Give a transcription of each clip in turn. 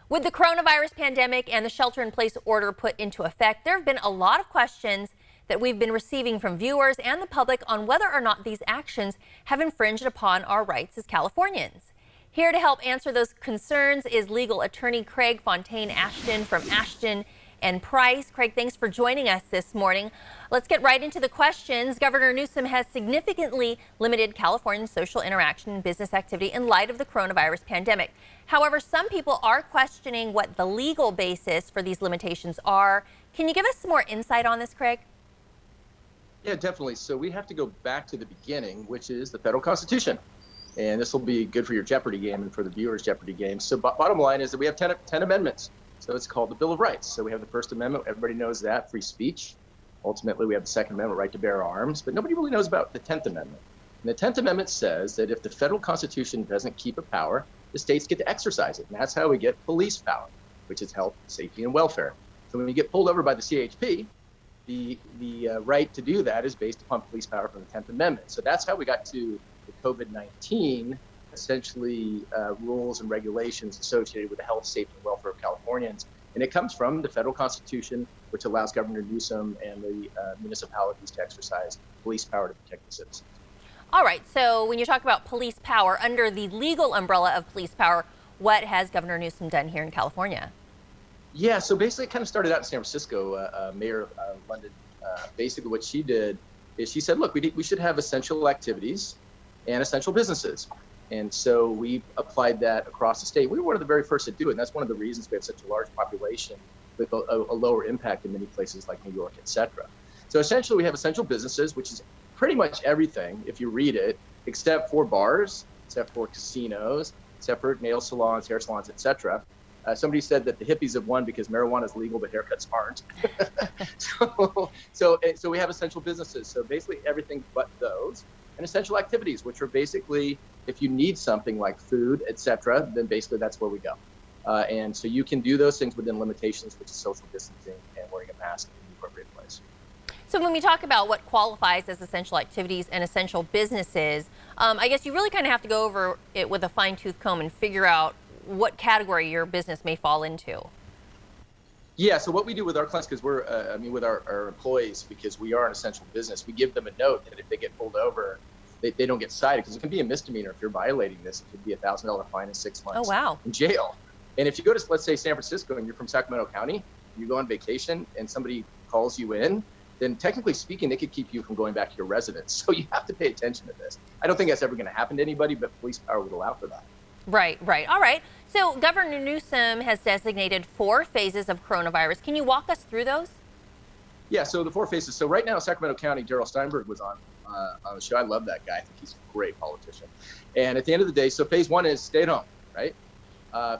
With the coronavirus pandemic and the shelter-in-place order put into effect, there have been a lot of questions that we've been receiving from viewers and the public on whether or not these actions have infringed upon our rights as Californians. Here to help answer those concerns is legal attorney Craig Fontaine Ashton from Ashton Price. Craig, thanks for joining us this morning. Let's get right into the questions. Governor Newsom has significantly limited Californian social interaction and business activity in light of the coronavirus pandemic. However, some people are questioning what the legal basis for these limitations are. Can you give us some more insight on this, Craig? Yeah, definitely. So we have to go back to the beginning, which is the federal Constitution. And this will be good for your Jeopardy game and for the viewers' Jeopardy game. So bottom line is that we have 10 amendments. So it's called the Bill of Rights. So we have the First Amendment. Everybody knows that, free speech. Ultimately, we have the Second Amendment, right to bear arms. But nobody really knows about the 10th Amendment. And the 10th Amendment says that if the federal Constitution doesn't keep a power, the states get to exercise it. And that's how we get police power, which is health, safety, and welfare. So when you get pulled over by the CHP, the right to do that is based upon police power from the 10th Amendment. So that's how we got to the COVID-19, essentially rules and regulations associated with the health, safety, and welfare of Californians. And it comes from the federal Constitution, which allows Governor Newsom and the municipalities to exercise police power to protect the citizens. All right, so when you talk about police power, under the legal umbrella of police power, what has Governor Newsom done here in California? Yeah, so basically it kind of started out in San Francisco. Mayor London, basically what she did is she said, look, we should have essential activities and essential businesses. And so we applied that across the state. We were one of the very first to do it, and that's one of the reasons we have such a large population with a lower impact in many places like New York, et cetera. So essentially we have essential businesses, which is pretty much everything, if you read it, except for bars, except for casinos, except for nail salons, hair salons, et cetera. Somebody said that the hippies have won because marijuana is legal, but haircuts aren't. So we have essential businesses. So basically everything but those. And essential activities, which are basically, if you need something like food, et cetera, then basically that's where we go. And so you can do those things within limitations, which is social distancing and wearing a mask in the appropriate place. So when we talk about what qualifies as essential activities and essential businesses, I guess you really kind of have to go over it with a fine-tooth comb and figure out what category your business may fall into. Yeah, so what we do with our clients, because with our employees, because we are an essential business, we give them a note that if they get pulled over, they don't get cited, because it can be a misdemeanor if you're violating this. It could be a $1,000 fine and 6 months in jail. And if you go to, let's say, San Francisco and you're from Sacramento County, you go on vacation and somebody calls you in, then technically speaking, they could keep you from going back to your residence. So you have to pay attention to this. I don't think that's ever going to happen to anybody, but police power would allow for that. Right. All right. So Governor Newsom has designated 4 phases of coronavirus. Can you walk us through those? Yeah, so the 4 phases. So right now, Sacramento County, Darrell Steinberg was on the show. I love that guy. I think he's a great politician. And at the end of the day, so phase 1 is stay at home, right?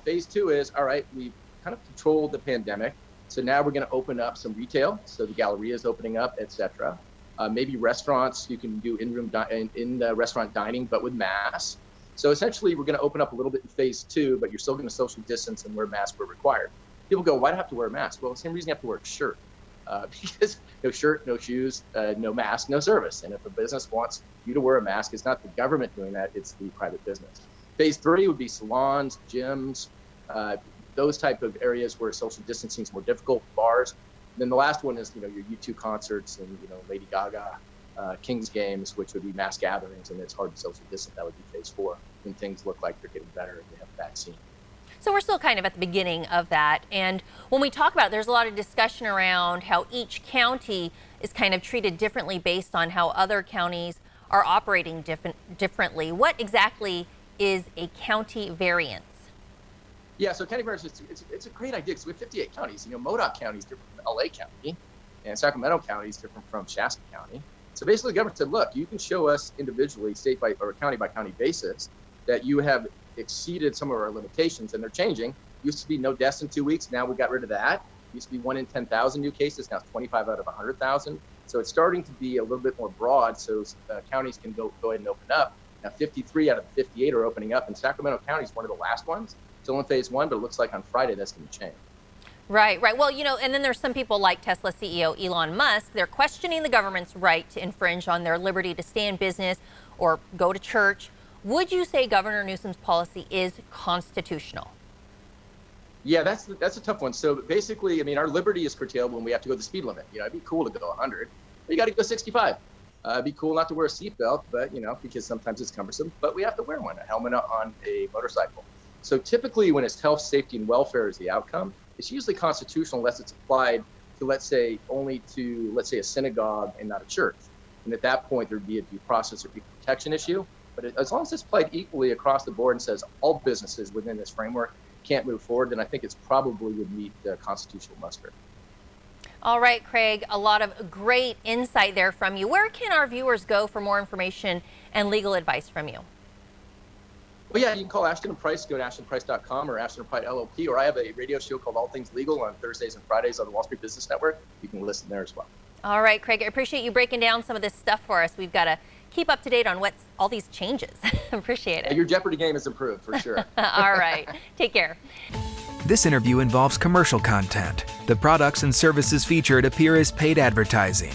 Phase 2 is, all right, we've kind of controlled the pandemic. So now we're going to open up some retail. So the Galleria is opening up, et cetera. Maybe restaurants, you can do in-room restaurant dining, but with masks. So essentially, we're going to open up a little bit in phase 2, but you're still going to social distance and wear masks where required. People go, why do I have to wear a mask? Well, the same reason you have to wear a shirt. Because no shirt, no shoes, no mask, no service. And if a business wants you to wear a mask, it's not the government doing that, it's the private business. Phase 3 would be salons, gyms, those type of areas where social distancing is more difficult, bars. And then the last one is, your U2 concerts and, Lady Gaga, Kings games, which would be mass gatherings, and it's hard to social distance. That would be phase 4, when things look like they're getting better and they have a vaccine. So we're still kind of at the beginning of that. And when we talk about it, there's a lot of discussion around how each county is kind of treated differently based on how other counties are operating differently. What exactly is a county variance? Yeah, so county variance, it's a great idea because we have 58 counties. Modoc County is different from LA County, and Sacramento County is different from Shasta County. So basically, the government said, look, you can show us individually, state by or county by county basis, that you have exceeded some of our limitations, and they're changing. Used to be no deaths in 2 weeks. Now we got rid of that. Used to be 1 in 10,000 new cases. Now it's 25 out of 100,000. So it's starting to be a little bit more broad, so counties can go ahead and open up. Now 53 out of the 58 are opening up, and Sacramento County is one of the last ones. Still in phase 1, but it looks like on Friday that's going to change. Right. Well, and then there's some people like Tesla CEO Elon Musk. They're questioning the government's right to infringe on their liberty to stay in business or go to church. Would you say Governor Newsom's policy is constitutional? Yeah, that's a tough one. So basically, I mean, our liberty is curtailed when we have to go the speed limit. It'd be cool to go 100, but you got to go 65. It'd be cool not to wear a seatbelt, but because sometimes it's cumbersome. But we have to wear one, a helmet on a motorcycle. So typically, when it's health, safety, and welfare is the outcome, it's usually constitutional unless it's applied to, let's say, a synagogue and not a church. And at that point, there'd be a due process or equal protection issue. But as long as it's applied equally across the board and says all businesses within this framework can't move forward, then I think it's probably would meet the constitutional muster. All right, Craig, a lot of great insight there from you. Where can our viewers go for more information and legal advice from you? Well, yeah, you can call Ashton Price, go to ashtonprice.com or Ashton Price LLP, or I have a radio show called All Things Legal on Thursdays and Fridays on the Wall Street Business Network. You can listen there as well. All right, Craig, I appreciate you breaking down some of this stuff for us. We've got to keep up to date on what's all these changes. Appreciate it. Your Jeopardy game has improved, for sure. All right. Take care. This interview involves commercial content. The products and services featured appear as paid advertising.